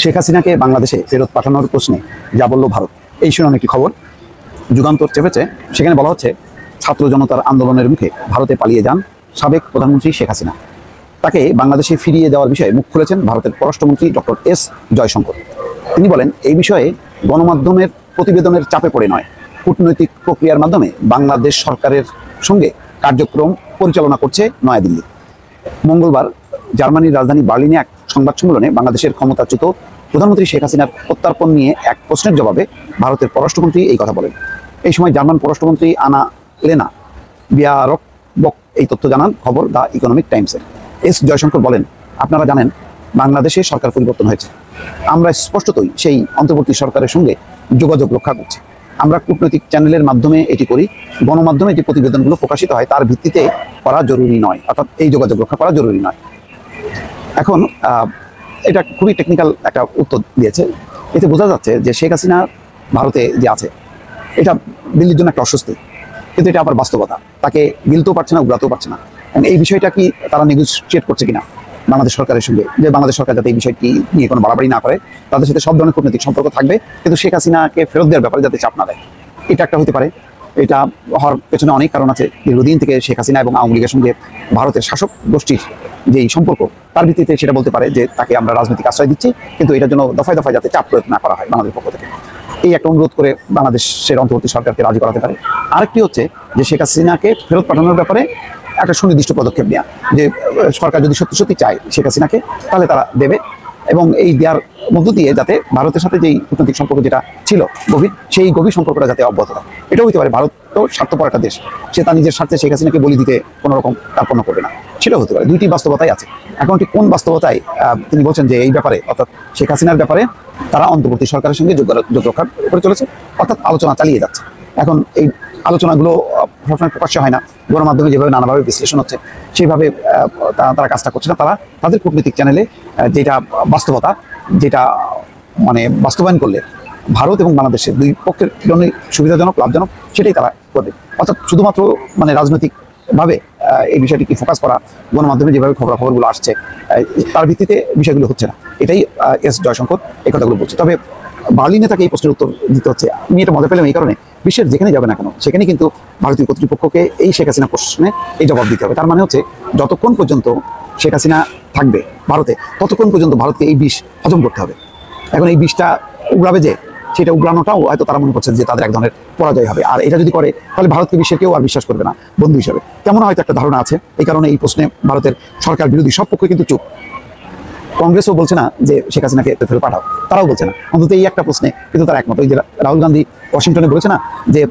শেখ হাসিনাকে বাংলাদেশে ফেরত পাঠানোর প্রশ্নে যা বলল ভারত, এই শুনুন একটি খবর যুগান্তর চেপেছে। সেখানে বলা হচ্ছে, ছাত্র জনতার আন্দোলনের মুখে ভারতে পালিয়ে যান সাবেক প্রধানমন্ত্রী শেখ হাসিনা। তাকে বাংলাদেশে ফিরিয়ে দেওয়ার বিষয়ে মুখ খুলেছেন ভারতের পররাষ্ট্রমন্ত্রী ডক্টর এস জয়শঙ্কর। তিনি বলেন, এই বিষয়ে গণমাধ্যমের প্রতিবেদনের চাপে পড়ে নয়, কূটনৈতিক প্রক্রিয়ার মাধ্যমে বাংলাদেশ সরকারের সঙ্গে কার্যক্রম পরিচালনা করছে নয়াদিল্লি। মঙ্গলবার জার্মানির রাজধানী বার্লিনে এক সংবাদ সম্মেলনে বাংলাদেশের ক্ষমতাচ্যুত প্রধানমন্ত্রী শেখ হাসিনার প্রত্যার্পণ নিয়ে এক প্রশ্নের জবাবে ভারতের পররাষ্ট্রমন্ত্রী এই কথা বলেন। এই সময় জার্মান পররাষ্ট্রমন্ত্রী আনা লেনা বিয়ারকবক এই তথ্য জানান খবর দ্য ইকোনমিক টাইমসের। এস জয়শঙ্কর বলেন, আপনারা জানেন বাংলাদেশে সরকার পরিবর্তন হয়েছে। আমরা স্পষ্টতই সেই অন্তর্বর্তী সরকারের সঙ্গে যোগাযোগ রক্ষা করছি। আমরা কূটনৈতিক চ্যানেলের মাধ্যমে এটি করি। গণমাধ্যমে যে প্রতিবেদনগুলো প্রকাশিত হয় তার ভিত্তিতে করা জরুরি নয়, অর্থাৎ এই যোগাযোগ রক্ষা করা জরুরি নয়। এখন এটা খুবই টেকনিক্যাল একটা উত্তর দিয়েছে। এতে বোঝা যাচ্ছে যে শেখ হাসিনা ভারতে যে আছে এটা দিল্লির জন্য একটা অস্বস্তি, কিন্তু এটা আবার বাস্তবতা। তাকে গিলতেও পারছে না, উগড়াতেও পারছে না। এই বিষয়টা কি তারা নেগোশিয়েট করছে কিনা বাংলাদেশ সরকারের সঙ্গে, যে বাংলাদেশ সরকার যাতে এই বিষয়টি নিয়ে কোনো বাড়াবাড়ি না করে, তাদের সাথে সব ধরনের কূটনৈতিক সম্পর্ক থাকবে, কিন্তু শেখ হাসিনাকে ফেরত দেওয়ার ব্যাপারে যাতে চাপ না দেয়, এটা একটা হতে পারে। এটা হওয়ার পেছনে অনেক কারণ আছে। দীর্ঘদিন থেকে শেখ হাসিনা এবং আওয়ামী লীগের সঙ্গে ভারতের শাসক গোষ্ঠীর যেই সম্পর্ক, তার ভিত্তিতে সেটা বলতে পারে যে তাকে আমরা রাজনৈতিক আশ্রয় দিচ্ছি, কিন্তু এটার জন্য দফায় দফায় যাতে চাপ প্রয়োগ না করা হয় বাংলাদেশের পক্ষ থেকে, এই একটা অনুরোধ করে বাংলাদেশের অন্তর্বর্তী সরকারকে রাজি করাতে পারে। আরেকটি হচ্ছে যে শেখ হাসিনাকে ফেরত পাঠানোর ব্যাপারে একটা সুনির্দিষ্ট পদক্ষেপ নেওয়া, যে সরকার যদি সত্যি সত্যি চায় শেখ হাসিনাকে, তাহলে তারা দেবে, এবং এই দেওয়ার মধ্য দিয়ে যাতে ভারতের সাথে যেই কূটনৈতিক সম্পর্ক যেটা ছিল গভীর, সেই গভীর সম্পর্কটা যাতে অব্যাহত থাকে। এটাও হতে পারে ভারত তো স্বার্থপর একটা দেশ, সে তার নিজের স্বার্থে শেখ হাসিনাকে বলি দিতে কোনো রকম কার্পণ্য করবে না, সেটাও হতে পারে। দুইটি বাস্তবতাই আছে। এখন ঠিক কোন বাস্তবতায় তিনি বলছেন যে এই ব্যাপারে, অর্থাৎ শেখ হাসিনার ব্যাপারে তারা অন্তর্বর্তী সরকারের সঙ্গে যোগাযোগ রক্ষা করে চলেছে, অর্থাৎ আলোচনা চালিয়ে যাচ্ছে। এখন এই আলোচনাগুলো সবসময় প্রকাশ্য হয় না, গণমাধ্যমে যেভাবে নানাভাবে বিশ্লেষণ হচ্ছে সেইভাবে তারা কাজটা করছে না। তারা তাদের কূটনৈতিক চ্যানেলে যেটা বাস্তবতা, যেটা মানে বাস্তবায়ন করলে ভারত এবং বাংলাদেশের দুই পক্ষের জন্যই সুবিধাজনক, লাভজনক, সেটাই তারা করবে। অর্থাৎ শুধুমাত্র মানে রাজনৈতিকভাবে এই বিষয়টিকে ফোকাস করা, গণমাধ্যমে যেভাবে খবরগুলো আসছে তার ভিত্তিতে বিষয়গুলো হচ্ছে না। এটাই এস জয়শঙ্কর এই কথাগুলো বলছে। তবে বার্লিনে তাকে এই প্রশ্নের উত্তর দিতে হচ্ছে। আমি এটা মজা পেলাম এই কারণে, বিশ্বের যেখানে যাবে না কেন সেখানে কিন্তু ভারতীয় কর্তৃপক্ষকে এই শেখ হাসিনা প্রশ্নে এই জবাব দিতে হবে। তার মানে হচ্ছে যতক্ষণ পর্যন্ত শেখ হাসিনা থাকবে ভারতে, ততক্ষণ পর্যন্ত ভারতকে এই বিষ হজম করতে হবে। এখন এই বিষটা উগড়াবে যে, সেটা উগড়ানোটাও হয়তো তারা মনে করছে যে তাদের এক ধরনের পরাজয় হবে। আর এটা যদি করে তাহলে ভারতকে বিশ্বের কেউ আর বিশ্বাস করবে না বন্ধু হিসেবে, তেমন হয়তো একটা ধারণা আছে। এই কারণে এই প্রশ্নে ভারতের সরকার বিরোধী সব পক্ষ কিন্তু চুপ। কংগ্রেসও বলছে না যে শেখ হাসিনাকে ফেরত পাঠাও, তারাও বলছে না, অন্তত এই একটা প্রশ্নে কিন্তু তারা একমত। ওই যে রাহুল গান্ধী ওয়াশিংটনে বলেছে না যে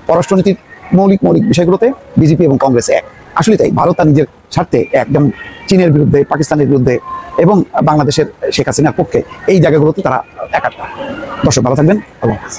পররাষ্ট্রনীতির মৌলিক বিষয়গুলোতে বিজেপি এবং কংগ্রেস এক। আসলে তাই, ভারত তার নিজের স্বার্থে একদম চীনের বিরুদ্ধে, পাকিস্তানের বিরুদ্ধে এবং বাংলাদেশের শেখ হাসিনার পক্ষে এই জায়গাগুলোতে তারা একাত্ম। দর্শক ভালো থাকবেন, আল্লাহ হাফেজ।